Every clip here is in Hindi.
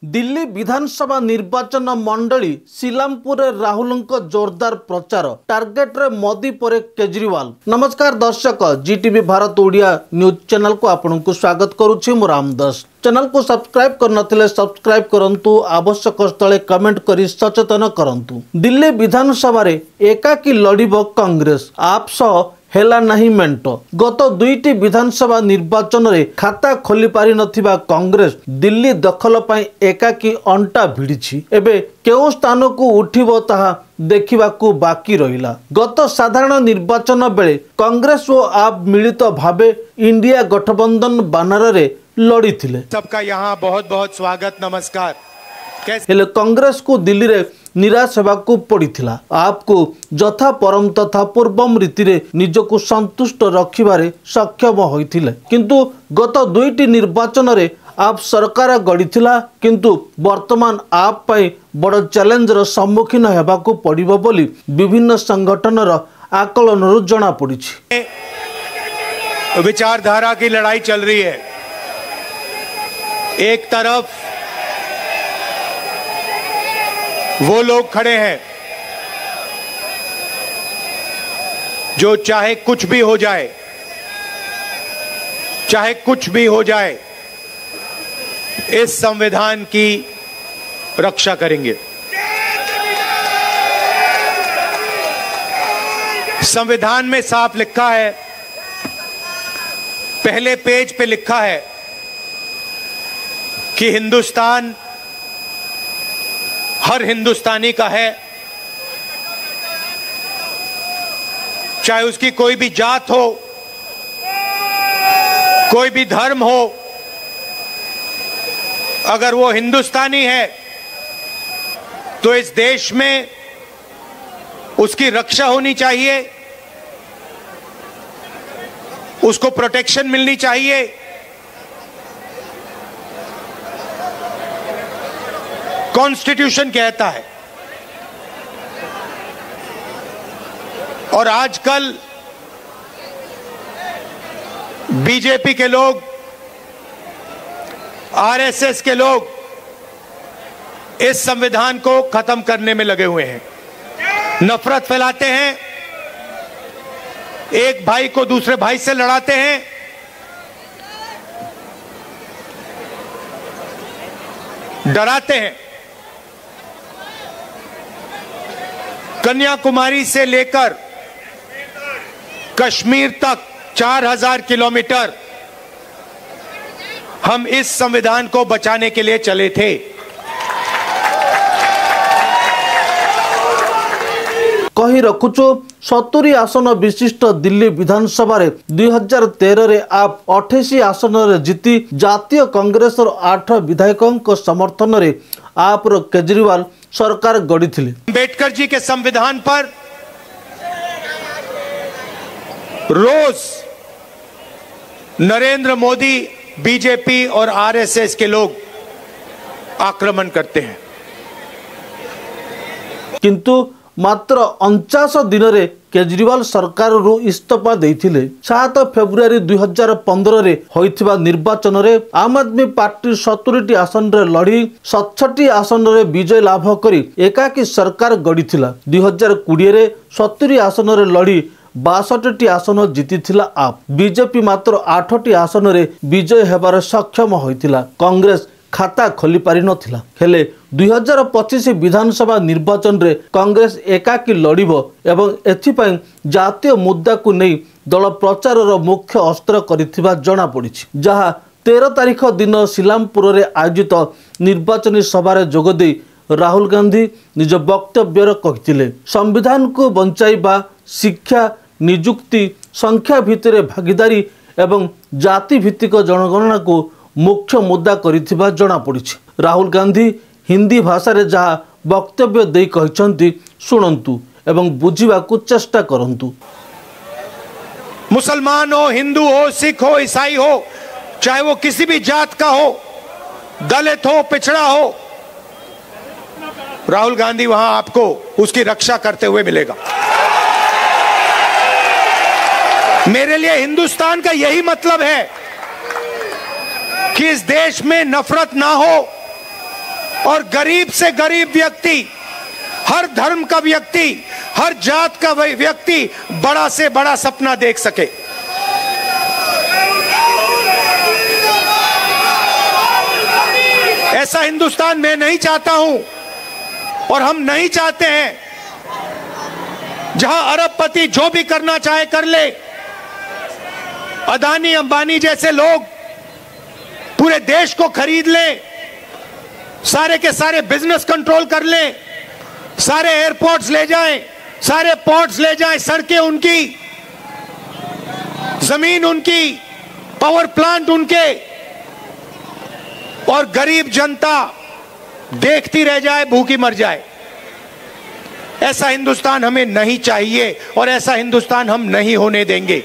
दिल्ली विधानसभा निर्वाचन मंडली सीलामपुर राहुल जोरदार प्रचार टार्गेट रे मोदी पर केजरीवाल। नमस्कार दर्शक, जीटीवी भारत ओडिया न्यूज चैनल को आपन को स्वागत करुछि। मु रामदास। चैनल को सब्सक्राइब करनथिले सब्सक्राइब करंतु, आवश्यक स्थले कमेंट करी सचेतन करंतु। दिल्ली विधानसभा रे एकाकी लड़िबो कांग्रेस, आप सह हेला नहीं मेंट। गत दुईटी विधानसभा निर्वाचन रे खाता खोली पारि नथिबा कांग्रेस दिल्ली दखल पाई एकाकी अंटा भिड़ी। एबे केउ स्थान को उठिबो ताहा देखिबाकू बाकी रहिला। गत साधारण निर्वाचन बेले कांग्रेस और आप मिलित भावे इंडिया गठबंधन बानर रे लड़ी थिले। सबका यहाँ बहुत बहुत स्वागत, नमस्कार। हेले कांग्रेस को दिल्ली रे निराश होगाकू पड़ीथिला। आपको जथा परम तथा पूर्वम रीति रे निजको संतुष्ट रखिबारे सक्षम होइथिले। किंतु गत दुईटी निर्वाचन रे आप सरकार गढ़ीथिला, किंतु वर्तमान आप पाई बड़ चैलेंज रो सम्मुखीन हेबाकू पड़िबो बोली विभिन्न संगठन रो आकलन रु जणा पड़िछि। विचारधारा की लड़ाई चल रही है। एक तरफ वो लोग खड़े हैं जो चाहे कुछ भी हो जाए, चाहे कुछ भी हो जाए, इस संविधान की रक्षा करेंगे। संविधान में साफ लिखा है, पहले पेज पे लिखा है कि हिंदुस्तान हर हिंदुस्तानी का है, चाहे उसकी कोई भी जात हो, कोई भी धर्म हो। अगर वो हिंदुस्तानी है तो इस देश में उसकी रक्षा होनी चाहिए, उसको प्रोटेक्शन मिलनी चाहिए। कॉन्स्टिट्यूशन कहता है। और आजकल बीजेपी के लोग, आरएसएस के लोग इस संविधान को खत्म करने में लगे हुए हैं। नफरत फैलाते हैं, एक भाई को दूसरे भाई से लड़ाते हैं, डराते हैं। कन्याकुमारी से लेकर कश्मीर तक 4000 किलोमीटर हम इस संविधान को बचाने के लिए चले थे। कही रखुचु 70 आसन विशिष्ट दिल्ली विधानसभा रे 2013 रे आप 28 आसन रे जीती जातीय कांग्रेस 8 विधायकों को समर्थन रे आप रो केजरीवाल सरकार गढ़ी थिले। अंबेडकर जी के संविधान पर रोज नरेंद्र मोदी, बीजेपी और आरएसएस के लोग आक्रमण करते हैं। किंतु मात्र 49 दिन रे केजरीवाल सरकार रु इस्तीफा देइथिले। 7 फेब्रुआरी 2015 रे होइथिबा निर्वाचन रे आम आदमी पार्टी 70 आसन रे लड़ी 67 आसन रे विजय लाभ करी एकाकी सरकार गढ़ीथिला। 2020 रे 70 आसन रे लड़ी 62 आसन जीतिथिला आप। बीजेपी मात्र 8 आसन रे विजय हेबार सक्षम होइथिला। कांग्रेस खाता खोली पारि नथिला। हेले 2025 विधानसभा निर्वाचन रे कांग्रेस एकाकी लड़िबो एवं एथिपाई जातीय मुद्दा को नहीं दल प्रचार मुख्य अस्त्र करिथिबा जणा पड़िछि। जहा 13 तारिख दिन सीलामपुर रे आयोजित निर्वाचनी सभा रे जोगदे राहुल गांधी निज वक्तव्य कहिथिले, संविधान को बंचाइबा, शिक्षा, नियुक्ति, संख्या भितर भागीदारी एवं जाति भित्तिक जनगणना को मुख्य मुद्दा करिथिबा जणा पड़िछि। राहुल गांधी हिंदी भाषा रे जहा वक्तव्य दे कहिसंती, सुनंतु एवं बुझिबाकू चेष्टा करंतु। मुसलमान हो, हिंदू हो, सिख हो, ईसाई हो, चाहे वो किसी भी जात का हो, दलित हो, पिछड़ा हो, राहुल गांधी वहां आपको उसकी रक्षा करते हुए मिलेगा। मेरे लिए हिंदुस्तान का यही मतलब है कि इस देश में नफरत ना हो, और गरीब से गरीब व्यक्ति, हर धर्म का व्यक्ति, हर जात का व्यक्ति बड़ा से बड़ा सपना देख सके। ऐसा हिंदुस्तान मैं नहीं चाहता हूं और हम नहीं चाहते हैं जहां अरबपति जो भी करना चाहे कर ले, अदानी अंबानी जैसे लोग पूरे देश को खरीद लें, सारे के सारे बिजनेस कंट्रोल कर लें, सारे एयरपोर्ट्स ले जाएं, सारे पोर्ट्स ले जाएं, सड़कें उनकी, जमीन उनकी, पावर प्लांट उनके, और गरीब जनता देखती रह जाए, भूखी मर जाए। ऐसा हिंदुस्तान हमें नहीं चाहिए और ऐसा हिंदुस्तान हम नहीं होने देंगे।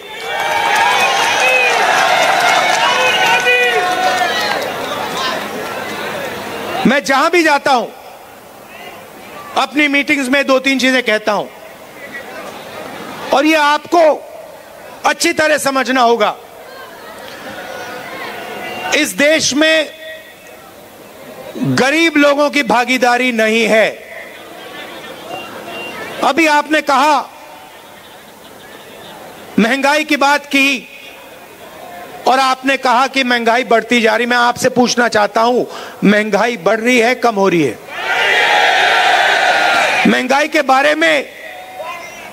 मैं जहां भी जाता हूं, अपनी मीटिंग्स में 2-3 चीजें कहता हूं और ये आपको अच्छी तरह समझना होगा। इस देश में गरीब लोगों की भागीदारी नहीं है। अभी आपने कहा, महंगाई की बात की और आपने कहा कि महंगाई बढ़ती जा रही। मैं आपसे पूछना चाहता हूं, महंगाई बढ़ रही है, कम हो रही है? महंगाई के बारे में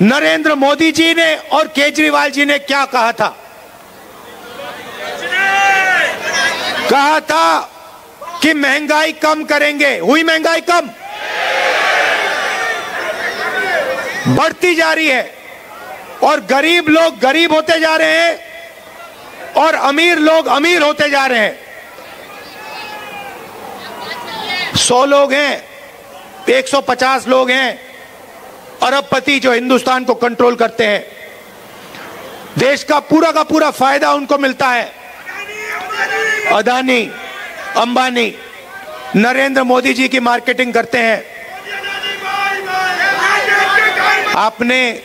नरेंद्र मोदी जी ने और केजरीवाल जी ने क्या कहा था? कहा था कि महंगाई कम करेंगे। हुई महंगाई कम? बढ़ती जा रही है और गरीब लोग गरीब होते जा रहे हैं और अमीर लोग अमीर होते जा रहे हैं। 100 लोग हैं, 150 लोग हैं अरबपति जो हिंदुस्तान को कंट्रोल करते हैं। देश का पूरा फायदा उनको मिलता है। अदानी, अंबानी, नरेंद्र मोदी जी की मार्केटिंग करते हैं। आपने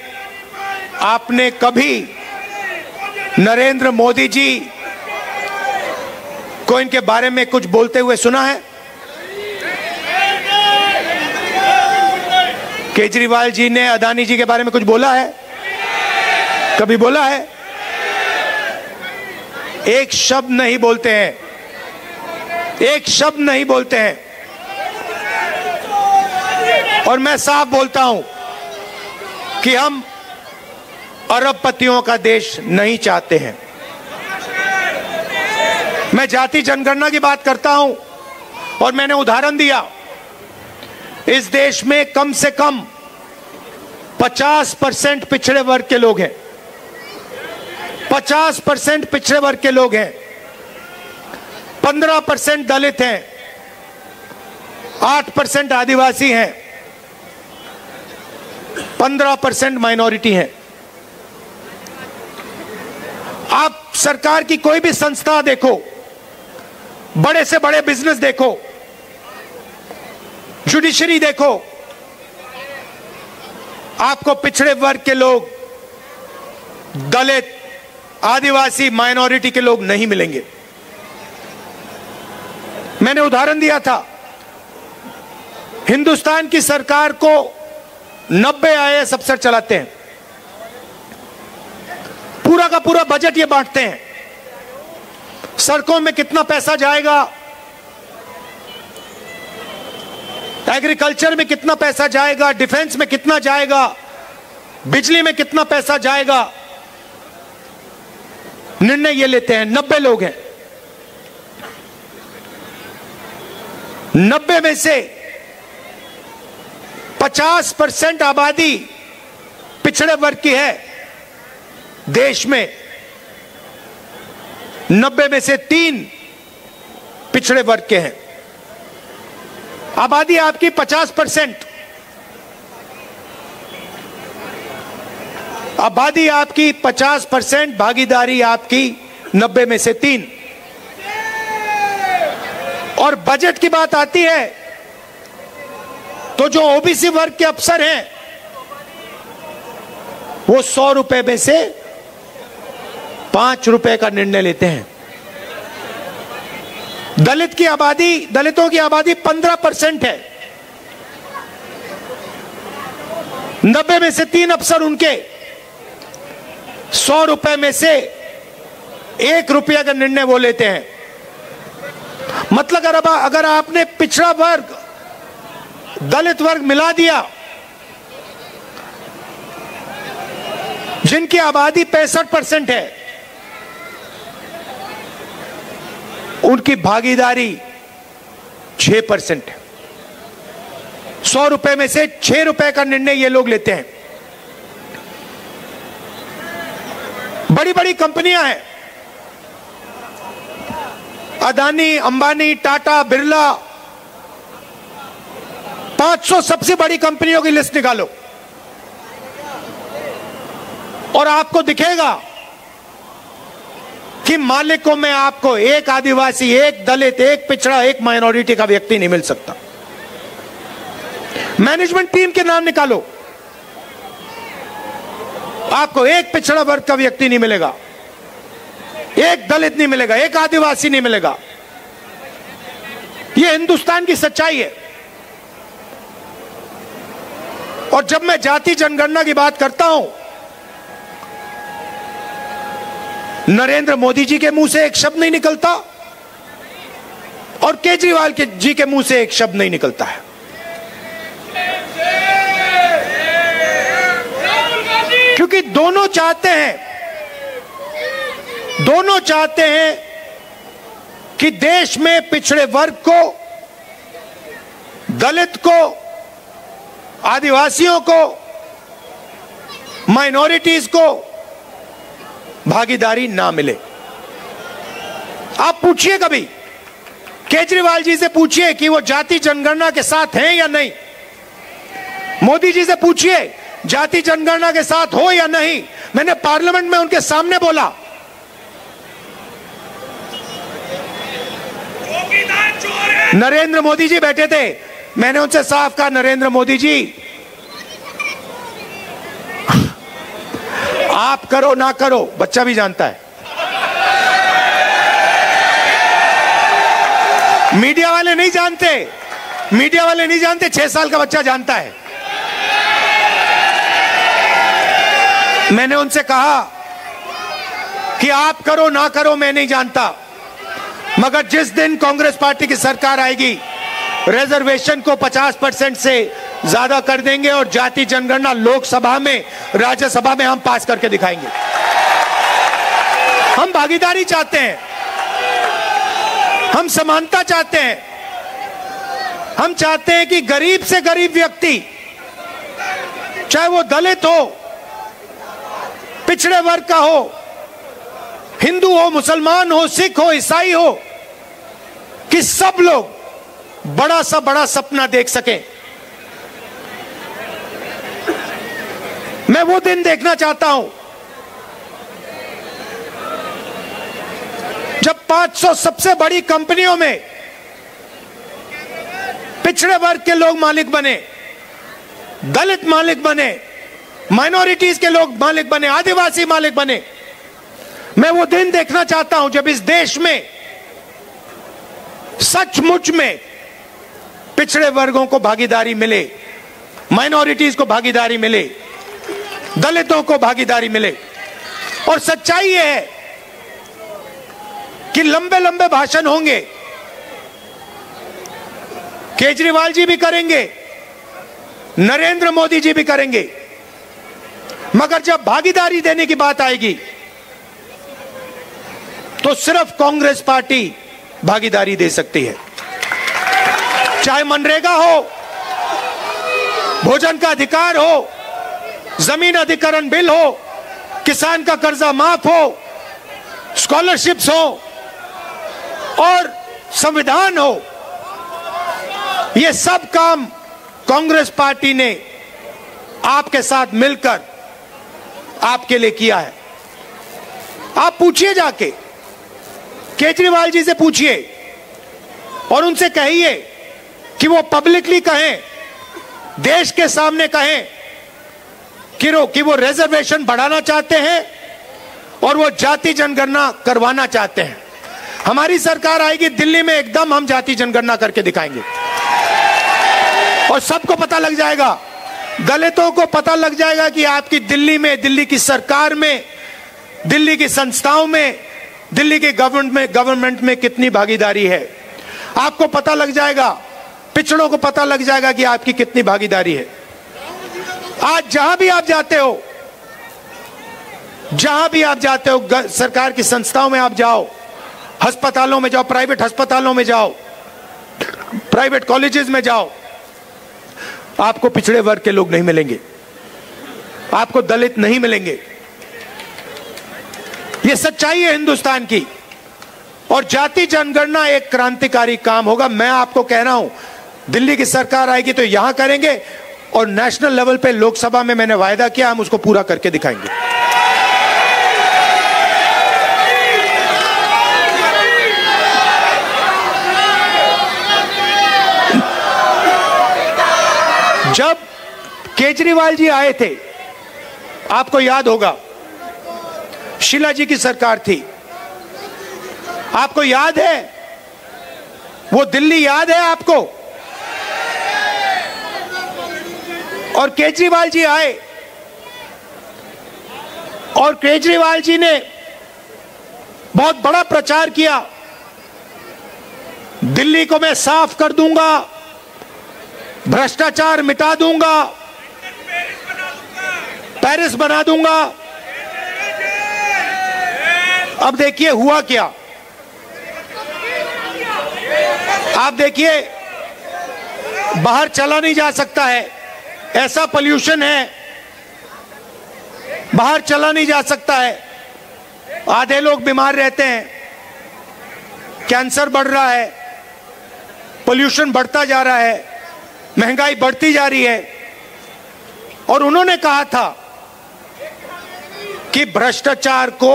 कभी नरेंद्र मोदी जी को इनके बारे में कुछ बोलते हुए सुना है? केजरीवाल जी ने अदानी जी के बारे में कुछ बोला है? कभी बोला है? एक शब्द नहीं बोलते हैं, एक शब्द नहीं बोलते हैं। और मैं साफ बोलता हूं कि हम अरबपतियों का देश नहीं चाहते हैं। मैं जाति जनगणना की बात करता हूं और मैंने उदाहरण दिया, इस देश में कम से कम 50% पिछड़े वर्ग के लोग हैं। 50% पिछड़े वर्ग के लोग हैं, 15% दलित हैं, 8% आदिवासी हैं, 15% माइनॉरिटी हैं। आप सरकार की कोई भी संस्था देखो, बड़े से बड़े बिजनेस देखो, जुडिशरी देखो, आपको पिछड़े वर्ग के लोग, दलित, आदिवासी, माइनॉरिटी के लोग नहीं मिलेंगे। मैंने उदाहरण दिया था, हिंदुस्तान की सरकार को 90 IAS अफसर चलाते हैं, पूरा का पूरा बजट ये बांटते हैं। सड़कों में कितना पैसा जाएगा, एग्रीकल्चर में कितना पैसा जाएगा, डिफेंस में कितना जाएगा, बिजली में कितना पैसा जाएगा, निर्णय ये लेते हैं। 90 लोग हैं, 90 में से 50% आबादी पिछड़े वर्ग की है देश में। 90 में से 3 पिछड़े वर्ग के हैं। आबादी आपकी 50%, आबादी आपकी 50%, भागीदारी आपकी 90 में से 3। और बजट की बात आती है तो जो ओबीसी वर्ग के अफसर हैं वो 100 रुपए में से 5 रुपए का निर्णय लेते हैं। दलितों की आबादी 15% है। 90 में से 3 अफसर उनके 100 रुपए में से 1 रुपया का निर्णय वो लेते हैं। मतलब अगर आपने पिछड़ा वर्ग, दलित वर्ग मिला दिया, जिनकी आबादी 65% है, उनकी भागीदारी 6% है। 100 रुपए में से 6 रुपए का निर्णय ये लोग लेते हैं। बड़ी बड़ी कंपनियां हैं, अदानी, अंबानी, टाटा, बिरला, 500 सबसे बड़ी कंपनियों की लिस्ट निकालो और आपको दिखेगा कि मालिकों में आपको एक आदिवासी, एक दलित, एक पिछड़ा, एक माइनॉरिटी का व्यक्ति नहीं मिल सकता। मैनेजमेंट टीम के नाम निकालो, आपको एक पिछड़ा वर्ग का व्यक्ति नहीं मिलेगा, एक दलित नहीं मिलेगा, एक आदिवासी नहीं मिलेगा। यह हिंदुस्तान की सच्चाई है। और जब मैं जाति जनगणना की बात करता हूं, नरेंद्र मोदी जी के मुंह से एक शब्द नहीं निकलता और केजरीवाल जी के मुंह से एक शब्द नहीं निकलता है। क्योंकि दोनों चाहते हैं कि देश में पिछड़े वर्ग को, दलित को, आदिवासियों को, माइनॉरिटीज को भागीदारी ना मिले। आप पूछिए, कभी केजरीवाल जी से पूछिए कि वो जाति जनगणना के साथ हैं या नहीं। मोदी जी से पूछिए जाति जनगणना के साथ हो या नहीं। मैंने पार्लियामेंट में उनके सामने बोला, नरेंद्र मोदी जी बैठे थे, मैंने उनसे साफ कहा, नरेंद्र मोदी जी आप करो ना करो, बच्चा भी जानता है। मीडिया वाले नहीं जानते, 6 साल का बच्चा जानता है। मैंने उनसे कहा कि आप करो ना करो मैं नहीं जानता, मगर जिस दिन कांग्रेस पार्टी की सरकार आएगी, रिजर्वेशन को 50% से ज्यादा कर देंगे और जाति जनगणना लोकसभा में, राज्यसभा में हम पास करके दिखाएंगे। हम भागीदारी चाहते हैं, हम समानता चाहते हैं। हम चाहते हैं कि गरीब से गरीब व्यक्ति, चाहे वो दलित हो, पिछड़े वर्ग का हो, हिंदू हो, मुसलमान हो, सिख हो, ईसाई हो, कि सब लोग बड़ा सा बड़ा सपना देख सकें। मैं वो दिन देखना चाहता हूं जब 500 सबसे बड़ी कंपनियों में पिछड़े वर्ग के लोग मालिक बने, दलित मालिक बने, माइनॉरिटीज के लोग मालिक बने, आदिवासी मालिक बने। मैं वो दिन देखना चाहता हूं जब इस देश में सचमुच में पिछड़े वर्गों को भागीदारी मिले, माइनॉरिटीज को भागीदारी मिले, दलितों को भागीदारी मिले। और सच्चाई यह है कि लंबे लंबे भाषण होंगे, केजरीवाल जी भी करेंगे, नरेंद्र मोदी जी भी करेंगे, मगर जब भागीदारी देने की बात आएगी तो सिर्फ कांग्रेस पार्टी भागीदारी दे सकती है। चाहे मनरेगा हो, भोजन का अधिकार हो, जमीन अधिग्रहण बिल हो, किसान का कर्जा माफ हो, स्कॉलरशिप्स हो और संविधान हो, ये सब काम कांग्रेस पार्टी ने आपके साथ मिलकर आपके लिए किया है। आप पूछिए, जाके केजरीवाल जी से पूछिए और उनसे कहिए कि वो पब्लिकली कहें, देश के सामने कहें कि वो रिजर्वेशन बढ़ाना चाहते हैं और वो जाति जनगणना करवाना चाहते हैं। हमारी सरकार आएगी, दिल्ली में एकदम हम जाति जनगणना करके दिखाएंगे और सबको पता लग जाएगा, दलितों को पता लग जाएगा कि आपकी दिल्ली में, दिल्ली की सरकार में, दिल्ली की संस्थाओं में, दिल्ली के गवर्नमेंट में कितनी भागीदारी है। आपको पता लग जाएगा, पिछड़ों को पता लग जाएगा कि आपकी कितनी भागीदारी है। आज जहां भी आप जाते हो, जहां भी आप जाते हो, सरकार की संस्थाओं में आप जाओ, अस्पतालों में जाओ, प्राइवेट अस्पतालों में जाओ, प्राइवेट कॉलेजेस में जाओ, आपको पिछड़े वर्ग के लोग नहीं मिलेंगे, आपको दलित नहीं मिलेंगे। यह सच्चाई है हिंदुस्तान की। और जाति जनगणना एक क्रांतिकारी काम होगा। मैं आपको कह रहा हूं, दिल्ली की सरकार आएगी तो यहां करेंगे और नेशनल लेवल पे लोकसभा में मैंने वायदा किया, हम उसको पूरा करके दिखाएंगे। जब केजरीवाल जी आए थे, आपको याद होगा, शीला जी की सरकार थी, आपको याद है वो दिल्ली, याद है आपको? और केजरीवाल जी आए और केजरीवाल जी ने बहुत बड़ा प्रचार किया, दिल्ली को मैं साफ कर दूंगा, भ्रष्टाचार मिटा दूंगा, पेरिस बना दूंगा। अब देखिए हुआ क्या। आप देखिए, बाहर चला नहीं जा सकता है, ऐसा पोल्यूशन है, बाहर चला नहीं जा सकता है, आधे लोग बीमार रहते हैं, कैंसर बढ़ रहा है, पोल्यूशन बढ़ता जा रहा है, महंगाई बढ़ती जा रही है। और उन्होंने कहा था कि भ्रष्टाचार को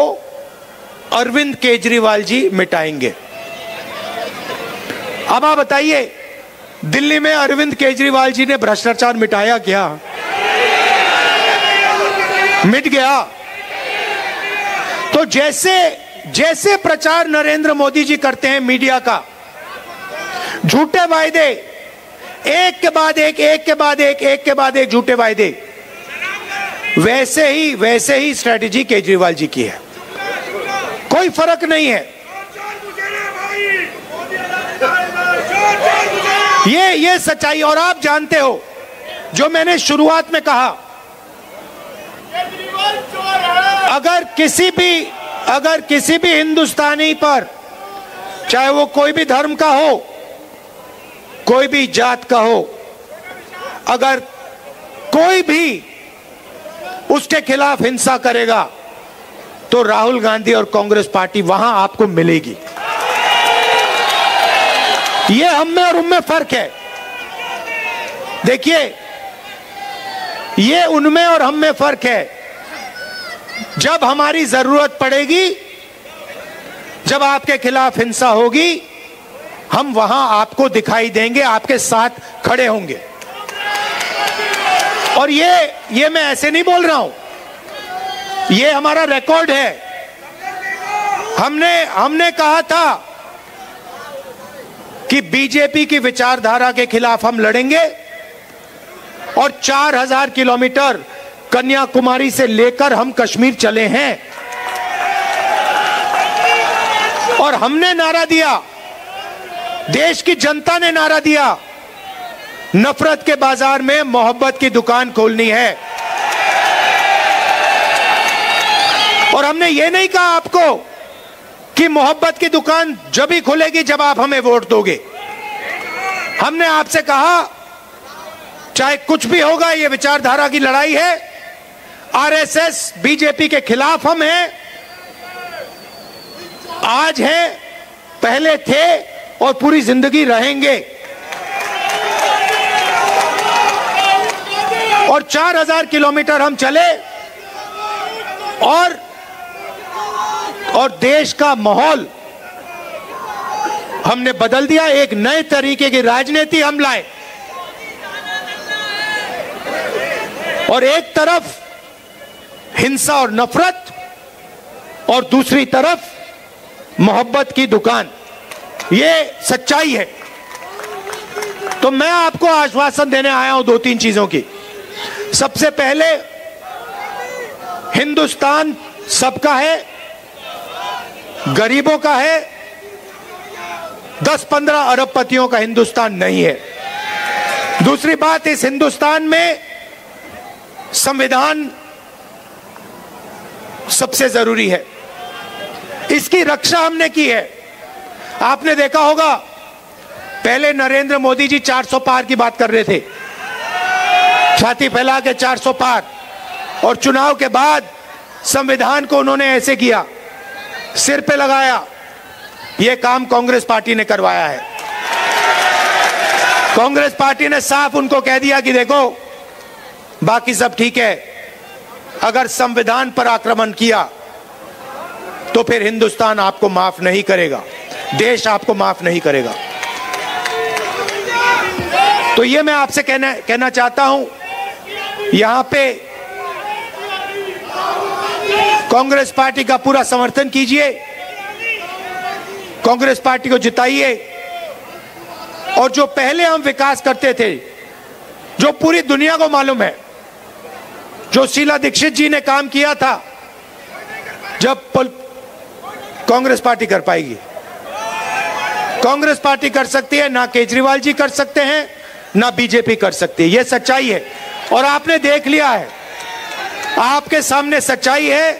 अरविंद केजरीवाल जी मिटाएंगे। अब आप बताइए, दिल्ली में अरविंद केजरीवाल जी ने भ्रष्टाचार मिटाया क्या? मिट गया। तो जैसे प्रचार नरेंद्र मोदी जी करते हैं मीडिया का, झूठे वायदे, एक के बाद एक, एक के बाद एक, एक के बाद एक झूठे वायदे, वैसे ही स्ट्रेटेजी केजरीवाल जी की है। कोई फर्क नहीं है। ये सच्चाई। और आप जानते हो, जो मैंने शुरुआत में कहा, अगर किसी भी हिंदुस्तानी पर, चाहे वो कोई भी धर्म का हो, कोई भी जात का हो, अगर कोई भी उसके खिलाफ हिंसा करेगा तो राहुल गांधी और कांग्रेस पार्टी वहां आपको मिलेगी। ये हम में और उनमें फर्क है। देखिए, ये उनमें और हम में फर्क है। जब हमारी जरूरत पड़ेगी, जब आपके खिलाफ हिंसा होगी, हम वहां आपको दिखाई देंगे, आपके साथ खड़े होंगे। और ये मैं ऐसे नहीं बोल रहा हूं, ये हमारा रिकॉर्ड है। हमने कहा था कि बीजेपी की विचारधारा के खिलाफ हम लड़ेंगे और 4000 किलोमीटर कन्याकुमारी से लेकर हम कश्मीर चले हैं। और हमने नारा दिया, देश की जनता ने नारा दिया, नफरत के बाजार में मोहब्बत की दुकान खोलनी है। और हमने ये नहीं कहा आपको कि मोहब्बत की दुकान जब ही खुलेगी जब आप हमें वोट दोगे। हमने आपसे कहा, चाहे कुछ भी होगा, ये विचारधारा की लड़ाई है, आरएसएस बीजेपी के खिलाफ हम हैं, आज हैं, पहले थे और पूरी जिंदगी रहेंगे। और 4000 किलोमीटर हम चले और देश का माहौल हमने बदल दिया। एक नए तरीके की राजनीति हम लाए। और एक तरफ हिंसा और नफरत और दूसरी तरफ मोहब्बत की दुकान, ये सच्चाई है। तो मैं आपको आश्वासन देने आया हूं 2-3 चीजों की। सबसे पहले, हिंदुस्तान सबका है, गरीबों का है, 10-15 अरबपतियों का हिंदुस्तान नहीं है। दूसरी बात, इस हिंदुस्तान में संविधान सबसे जरूरी है, इसकी रक्षा हमने की है। आपने देखा होगा, पहले नरेंद्र मोदी जी 400 पार की बात कर रहे थे, छाती फैला के 400 पार, और चुनाव के बाद संविधान को उन्होंने ऐसे किया, सिर पे लगाया। यह काम कांग्रेस पार्टी ने करवाया है। कांग्रेस पार्टी ने साफ उनको कह दिया कि देखो, बाकी सब ठीक है, अगर संविधान पर आक्रमण किया तो फिर हिंदुस्तान आपको माफ नहीं करेगा, देश आपको माफ नहीं करेगा। तो ये मैं आपसे कहना चाहता हूं, यहां पे कांग्रेस पार्टी का पूरा समर्थन कीजिए, कांग्रेस पार्टी को जिताइए, और जो पहले हम विकास करते थे, जो पूरी दुनिया को मालूम है, जो शीला दीक्षित जी ने काम किया था, जब कांग्रेस पार्टी कर पाएगी। कांग्रेस पार्टी कर सकती है, ना केजरीवाल जी कर सकते हैं, ना बीजेपी कर सकती है। यह सच्चाई है, और आपने देख लिया है, आपके सामने सच्चाई है।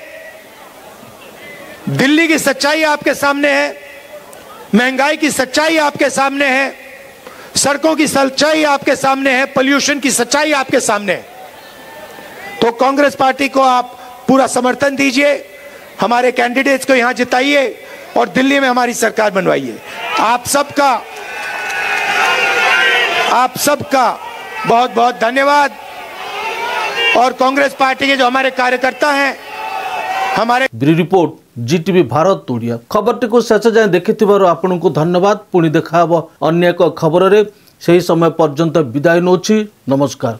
दिल्ली की सच्चाई आपके सामने है, महंगाई की सच्चाई आपके सामने है, सड़कों की सच्चाई आपके सामने है, पोल्यूशन की सच्चाई आपके सामने है। तो कांग्रेस पार्टी को आप पूरा समर्थन दीजिए, हमारे कैंडिडेट्स को यहां जिताइए, और दिल्ली में हमारी सरकार बनवाइए। आप सबका बहुत बहुत धन्यवाद। और कांग्रेस पार्टी के जो हमारे कार्यकर्ता हैं, हमारे ब्यूरो रिपोर्ट जीटीवी भारत ओडिया। खबरटी को शेष जाए देखिथिबारु आपनकु धन्यवाद। पुणी देखा अन्य एक खबर रे, सही समय पर्यंत विदाय नोछि। नमस्कार।